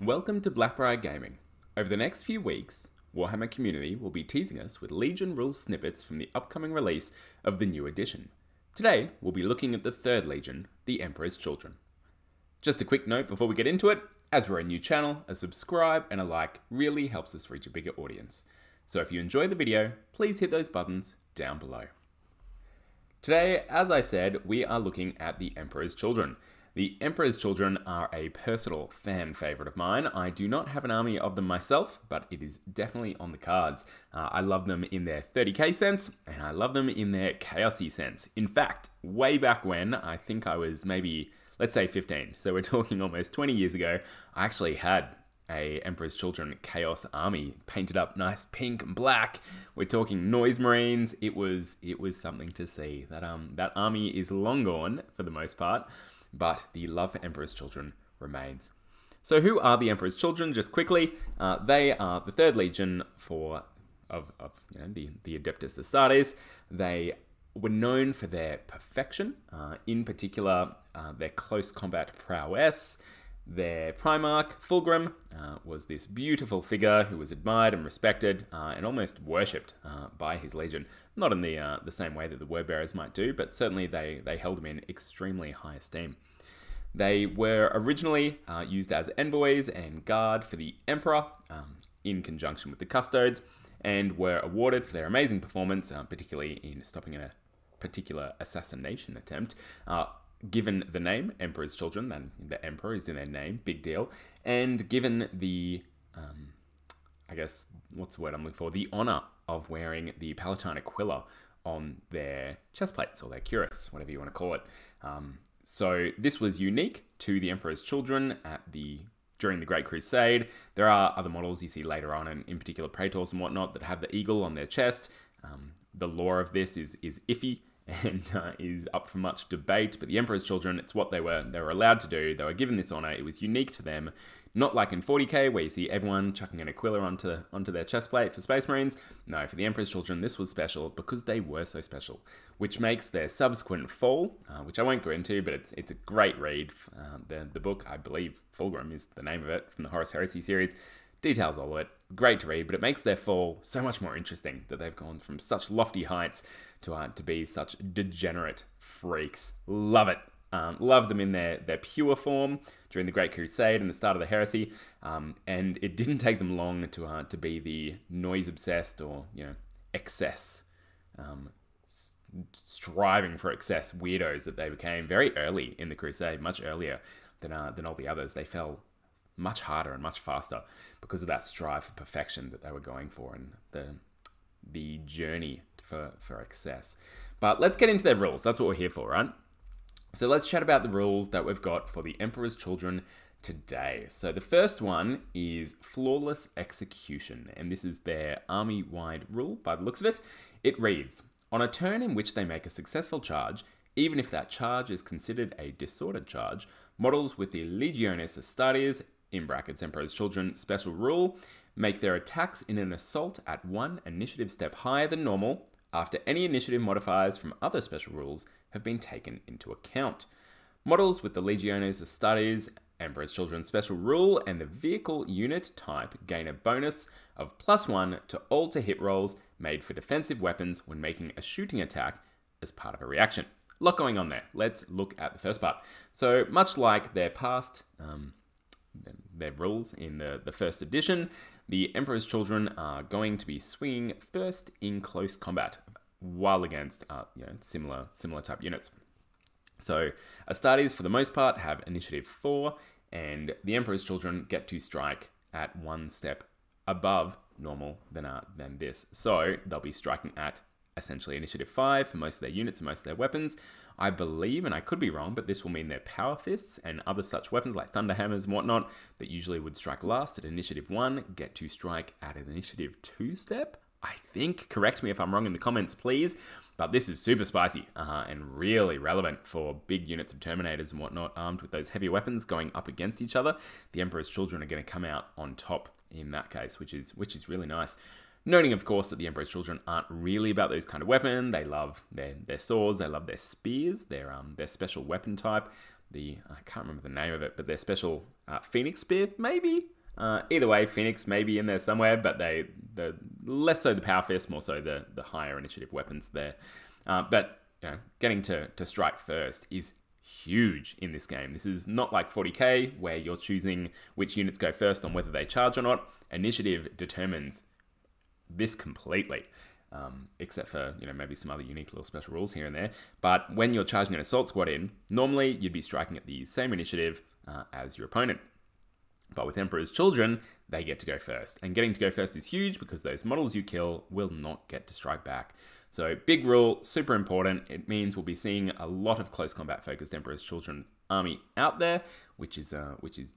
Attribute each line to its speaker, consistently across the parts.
Speaker 1: Welcome to Blackbriar Gaming. Over the next few weeks, Warhammer Community will be teasing us with Legion rules snippets from the upcoming release of the new edition. Today, we'll be looking at the third Legion, the Emperor's Children. Just a quick note before we get into it, as we're a new channel, a subscribe and a like really helps us reach a bigger audience. So if you enjoy the video, please hit those buttons down below. Today, as I said, we are looking at the Emperor's Children. The Emperor's Children are a personal fan favourite of mine. I do not have an army of them myself, but it is definitely on the cards. I love them in their 30k sense, and I love them in their chaosy sense. In fact, way back when, I think I was maybe, let's say 15, so we're talking almost 20 years ago, I actually had a Emperor's Children Chaos army painted up nice pink and black. We're talking Noise Marines. It was something to see. That army is long gone for the most part, but the love for Emperor's Children remains. So who are the Emperor's Children? Just quickly, they are the third legion of the Adeptus Astartes. They were known for their perfection, in particular their close combat prowess. Their Primarch, Fulgrim, was this beautiful figure who was admired and respected and almost worshipped by his legion. Not in the same way that the Wordbearers might do, but certainly they held him in extremely high esteem. They were originally used as envoys and guard for the Emperor in conjunction with the Custodes, and were awarded for their amazing performance, particularly in stopping a particular assassination attempt. Given the name, Emperor's Children, then the Emperor is in their name, big deal. And given the, I guess, what's the word I'm looking for? The honour of wearing the Palatine Aquila on their chest plates, or their cuirass, whatever you want to call it. So this was unique to the Emperor's Children during the Great Crusade. There are other models you see later on, and in particular Praetors and whatnot, that have the eagle on their chest. The lore of this is iffy, and is up for much debate, but the Emperor's Children, it's what they were allowed to do. They were given this honor. It was unique to them. Not like in 40k, where you see everyone chucking an Aquila onto their chest plate for Space Marines. No, for the Emperor's Children, this was special because they were so special, which makes their subsequent fall, which I won't go into, but it's a great read. The book, I believe Fulgrim is the name of it, from the Horus Heresy series, details all of it. Great to read, but it makes their fall so much more interesting, that they've gone from such lofty heights to be such degenerate freaks. Love it. Love them in their pure form during the Great Crusade and the start of the Heresy, and it didn't take them long to be the noise-obsessed or excess, striving for excess weirdos that they became very early in the Crusade, much earlier than all the others. They fell much harder and much faster because of that strive for perfection that they were going for, and the journey for excess. But let's get into their rules. That's what we're here for, right? So let's chat about the rules that we've got for the Emperor's Children today. So the first one is Flawless Execution, and this is their army-wide rule by the looks of it. It reads, on a turn in which they make a successful charge, even if that charge is considered a disordered charge, models with the Legiones Astartes, in brackets Emperor's Children special rule, make their attacks in an assault at one initiative step higher than normal after any initiative modifiers from other special rules have been taken into account. Models with the Legiones Astartes, Emperor's Children special rule, and the vehicle unit type gain a bonus of +1 to all to hit rolls made for defensive weapons when making a shooting attack as part of a reaction. A lot going on there. Let's look at the first part. So much like their past their rules in the first edition, the Emperor's Children are going to be swinging first in close combat, while against similar type units. So Astartes, for the most part, have initiative 4, and the Emperor's Children get to strike at one step above normal than this. So they'll be striking at essentially initiative 5 for most of their units and most of their weapons. I believe, and I could be wrong, but this will mean their power fists and other such weapons like thunderhammers and whatnot that usually would strike last at initiative 1 get to strike at an initiative 2 step. I think, correct me if I'm wrong in the comments please, but this is super spicy and really relevant for big units of Terminators and whatnot armed with those heavy weapons going up against each other. The Emperor's Children are going to come out on top in that case, which is really nice. Noting, of course, that the Emperor's Children aren't really about those kind of weapon. They love their swords, they love their spears, their special weapon type. I can't remember the name of it, but their special Phoenix Spear, maybe? Either way, Phoenix may be in there somewhere, but the less so the Power Fist, more so the higher initiative weapons there. But you know, getting to strike first is huge in this game. This is not like 40k where you're choosing which units go first on whether they charge or not. Initiative determines this completely, except for, you know, maybe some other unique little special rules here and there. But when you're charging an assault squad in, normally you'd be striking at the same initiative as your opponent. But with Emperor's Children, they get to go first. And getting to go first is huge because those models you kill will not get to strike back. So big rule, super important. It means we'll be seeing a lot of close combat focused Emperor's Children army out there, which is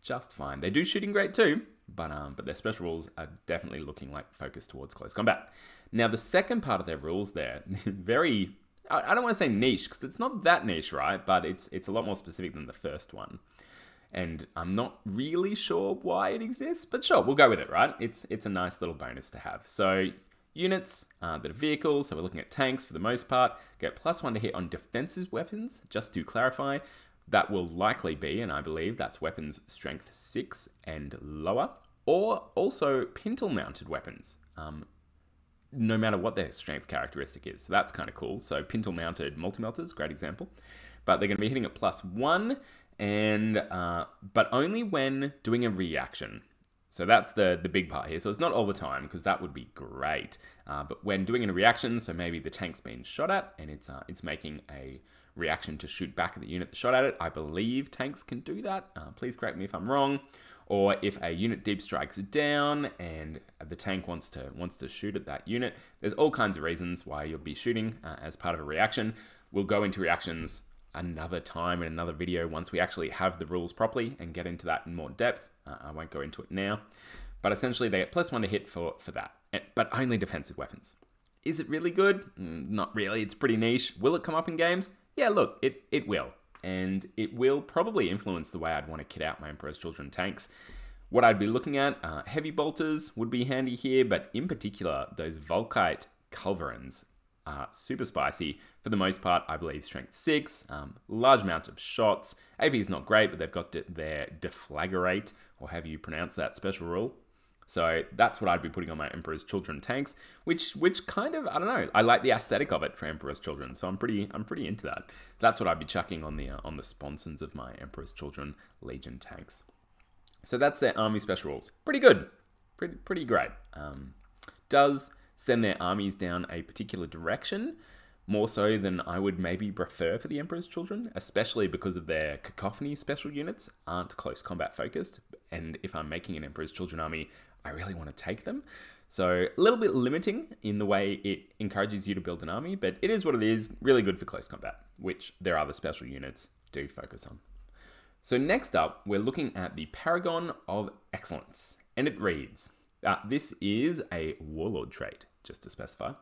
Speaker 1: just fine. They do shooting great too, but their special rules are definitely looking like focused towards close combat. Now the second part of their rules there, very, I don't want to say niche because it's not that niche, right? But it's a lot more specific than the first one. And I'm not really sure why it exists, but sure, we'll go with it, right? It's a nice little bonus to have. So units that are vehicles, so we're looking at tanks for the most part, get +1 to hit on defensive weapons. Just to clarify, that will likely be, and I believe that's weapons strength 6 and lower, or also pintle-mounted weapons, no matter what their strength characteristic is. So that's kind of cool. So pintle-mounted multi-melters, great example. But they're going to be hitting at +1, and but only when doing a reaction. So that's the big part here. So it's not all the time, because that would be great. But when doing a reaction, so maybe the tank's been shot at, and it's making a reaction to shoot back at the unit that shot at it. I believe tanks can do that. Please correct me if I'm wrong. Or if a unit deep strikes down and the tank wants to shoot at that unit. There's all kinds of reasons why you'll be shooting as part of a reaction. We'll go into reactions another time in another video once we actually have the rules properly and get into that in more depth. I won't go into it now. But essentially they get +1 to hit for that, but only defensive weapons. Is it really good? Not really, it's pretty niche. Will it come up in games? Yeah, look, it will. And it will probably influence the way I'd want to kit out my Emperor's Children tanks. What I'd be looking at, heavy bolters would be handy here, but in particular, those Volkite culverins are super spicy. For the most part, I believe strength 6, large amount of shots. AP is not great, but they've got their deflagrate, or however you pronounce that special rule. So that's what I'd be putting on my Emperor's Children tanks, which kind of, I don't know, I like the aesthetic of it for Emperor's Children, so I'm pretty into that. That's what I'd be chucking on the sponsons of my Emperor's Children Legion tanks. So that's their army special rules. Pretty good, pretty great. Does send their armies down a particular direction, more so than I would maybe prefer for the Emperor's Children, especially because of their cacophony special units aren't close combat focused, and if I'm making an Emperor's Children army, I really want to take them. So a little bit limiting in the way it encourages you to build an army, but it is what it is, really good for close combat, which their other special units do focus on. So next up, we're looking at the Paragon of Excellence, and it reads, this is a warlord trait, just to specify.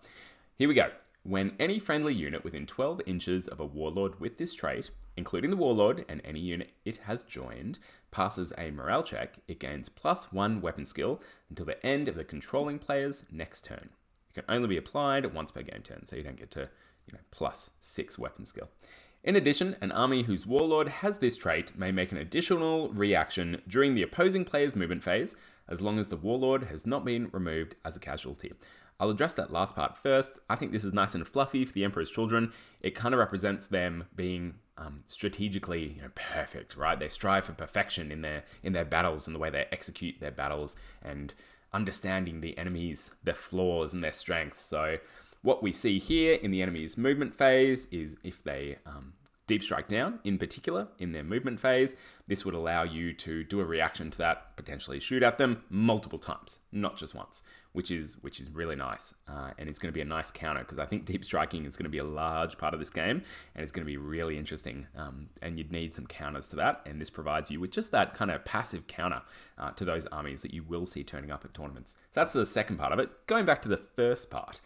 Speaker 1: Here we go. When any friendly unit within 12 inches of a warlord with this trait, including the warlord and any unit it has joined, passes a morale check, it gains +1 weapon skill until the end of the controlling player's next turn. It can only be applied once per game turn, so you don't get to, +6 weapon skill. In addition, an army whose warlord has this trait may make an additional reaction during the opposing player's movement phase, as long as the warlord has not been removed as a casualty. I'll address that last part first. I think this is nice and fluffy for the Emperor's Children. It kind of represents them being strategically perfect, right? They strive for perfection in their battles and the way they execute their battles, and understanding the enemies, their flaws and their strengths. So what we see here in the enemy's movement phase is if they deep strike down, in particular, in their movement phase, this would allow you to do a reaction to that, potentially shoot at them multiple times, not just once, which is really nice. And it's going to be a nice counter, because I think deep striking is going to be a large part of this game, and it's going to be really interesting. And you'd need some counters to that, and this provides you with just that kind of passive counter to those armies that you will see turning up at tournaments. So that's the second part of it. Going back to the first part.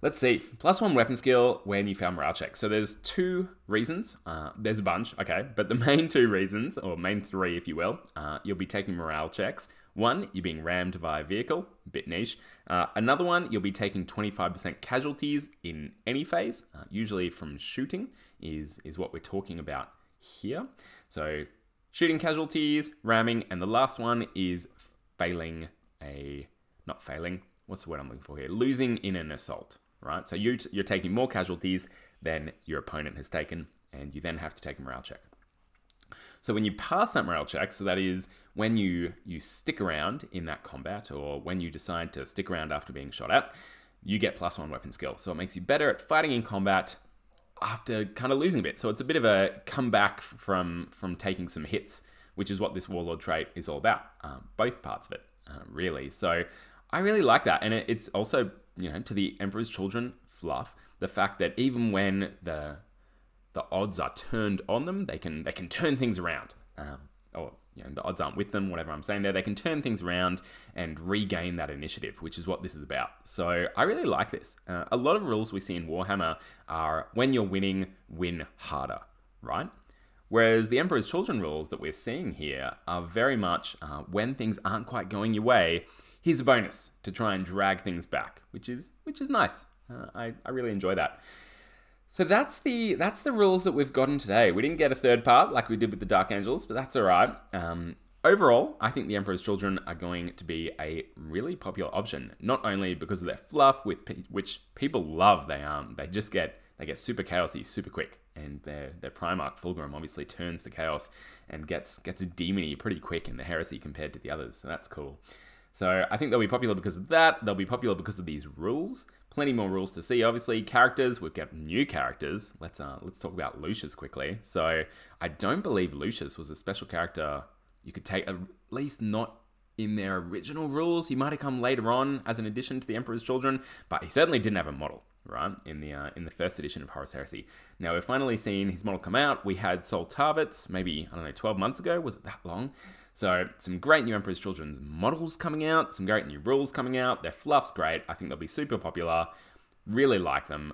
Speaker 1: Let's see, +1 weapon skill when you fail morale check. So there's 2 reasons. There's a bunch, okay, but the main 2 reasons, or main 3 if you will, you'll be taking morale checks. 1, you're being rammed by a vehicle, a bit niche. Another one, you'll be taking 25% casualties in any phase, usually from shooting is what we're talking about here. So shooting casualties, ramming, and the last one is what's the word I'm looking for here? Losing in an assault, right? So you're taking more casualties than your opponent has taken, and you then have to take a morale check. So when you pass that morale check, so that is when you stick around in that combat, or when you decide to stick around after being shot at, you get +1 weapon skill. So it makes you better at fighting in combat after kind of losing a bit. So it's a bit of a comeback from taking some hits, which is what this warlord trait is all about. Both parts of it, really. So I really like that. And it's also, to the Emperor's Children fluff, the fact that even when the odds are turned on them, they can turn things around. Or the odds aren't with them, whatever I'm saying there. They can turn things around and regain that initiative, which is what this is about. So I really like this. A lot of rules we see in Warhammer are when you're winning, win harder, right? Whereas the Emperor's Children rules that we're seeing here are very much when things aren't quite going your way, here's a bonus to try and drag things back, which is nice. I really enjoy that. So that's the rules that we've gotten today. We didn't get a third part like we did with the Dark Angels, but that's all right. Overall, I think the Emperor's Children are going to be a really popular option, not only because of their fluff, which people love. They get super chaosy super quick, and their Primarch Fulgrim obviously turns to chaos and gets demony pretty quick in the Heresy compared to the others. So that's cool. So I think they'll be popular because of that. They'll be popular because of these rules. Plenty more rules to see. Obviously, characters. We've got new characters. Let's talk about Lucius quickly. So I don't believe Lucius was a special character you could take, at least not in their original rules. He might have come later on as an addition to the Emperor's Children, but he certainly didn't have a model, right? In the first edition of Horus Heresy. Now we've finally seen his model come out. We had Sol Tarvitz maybe 12 months ago. Was it that long? So some great new Emperor's Children's models coming out, some great new rules coming out. Their fluff's great. I think they'll be super popular. Really like them.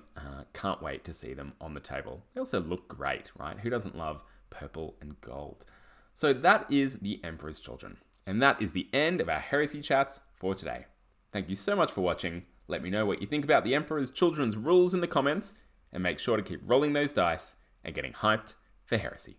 Speaker 1: Can't wait to see them on the table. They also look great, right? Who doesn't love purple and gold? So that is the Emperor's Children. And that is the end of our Heresy chats for today. Thank you so much for watching. Let me know what you think about the Emperor's Children's rules in the comments, and make sure to keep rolling those dice and getting hyped for Heresy.